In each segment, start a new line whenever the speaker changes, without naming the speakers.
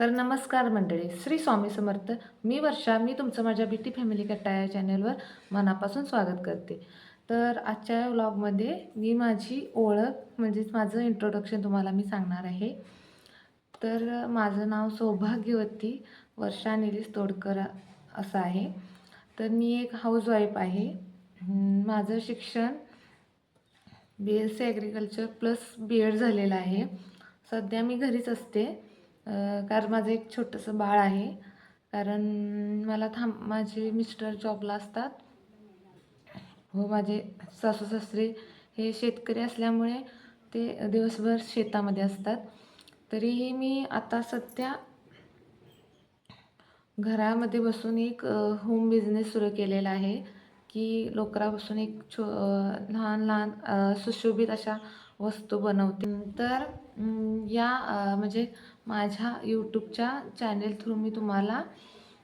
तर नमस्कार मंडळी, श्री स्वामी समर्थ. मी वर्षा, मी तुमचं माझ्या बीटी फॅमिली कट्टा या चॅनलवर मनापासून स्वागत करते. तर आजच्या या व्लॉगमध्ये मी माझी ओळख म्हणजेच माझं इंट्रोडक्शन तुम्हाला मी सांगणार आहे. तर माझं नाव सौभाग्यवती वर्षा निलेश तोडकर असं आहे. तर मी एक हाऊसवाईफ आहे. माझं शिक्षण BSc ॲग्रिकल्चर प्लस BEd झालेलं आहे. सध्या मी घरीच असते. कारण माझं एक छोटंसं बाळ आहे. कारण माझे मिस्टर जॉबला असतात व माझे सासू सासरे हे शेतकरी असल्यामुळे ते दिवसभर शेतामध्ये असतात. तरीही मी आता सध्या घरामध्ये बसून एक होम बिझनेस सुरू केलेला आहे की लोकरापासून लहान लहान सुशोभित अशा वस्तू बनवते. तर म्हणजे माझ्या यूट्यूबच्या चॅनेल थ्रू मी तुम्हाला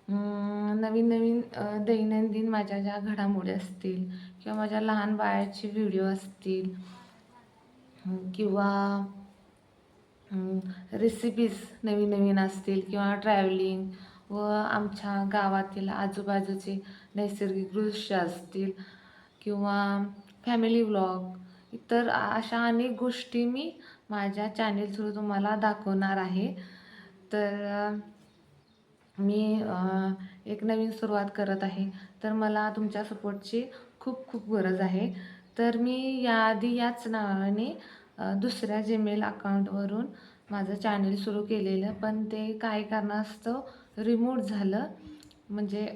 नवीन नवीन दैनंदिन माझ्या ज्या घडामोडी असतील किंवा माझ्या लहान बाळाचे व्हिडिओ असतील किंवा रेसिपीज नवीन नवीन असतील किंवा ट्रॅव्हलिंग व आमच्या गावातील आजूबाजूचे नैसर्गिक दृश्य असतील किंवा फॅमिली व्लॉग इतर अशा अनेक गोष्टी मी माझ्या चॅनेल थ्रू तुम्हाला दाखवणार आहे. तर मी एक नवीन सुरुवात करत आहे. तर मला तुमच्या सपोर्टची खूप खूप गरज आहे. तर मी याआधी याच नावाने दुसऱ्या जीमेल अकाउंटवरून माझं चॅनेल सुरू केलेलं, पण ते काही कारणास्तव रिमूव्ह झालं, म्हणजे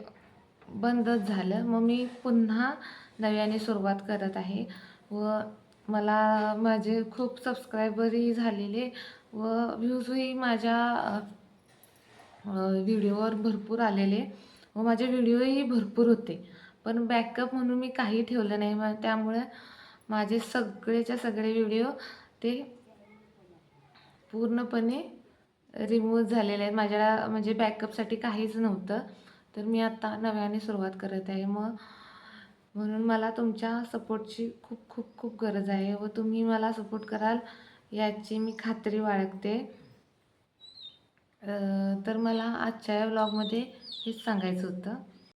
बंदच झालं. मग मी पुन्हा नव्याने सुरुवात करत आहे व मला माझे खूप सबस्क्रायबरही झालेले व व्ह्यूजही माझ्या व्हिडिओवर भरपूर आलेले व माझे व्हिडिओही भरपूर होते. पण बॅकअप म्हणून मी काही ठेवलं नाही. त्यामुळे माझे सगळेच्या सगळे व्हिडिओ ते पूर्णपणे रिमूव्ह झालेले आहेत. माझ्या म्हणजे बॅकअपसाठी काहीच नव्हतं. तर मी आता नव्याने सुरुवात करत आहे. म्हणून मला तुमच्या सपोर्टची खूप खूप खूप गरज आहे व तुम्ही मला सपोर्ट कराल याची मी खात्री बाळगते. तर मला आजच्या या व्लॉगमध्ये हेच सांगायचं होतं.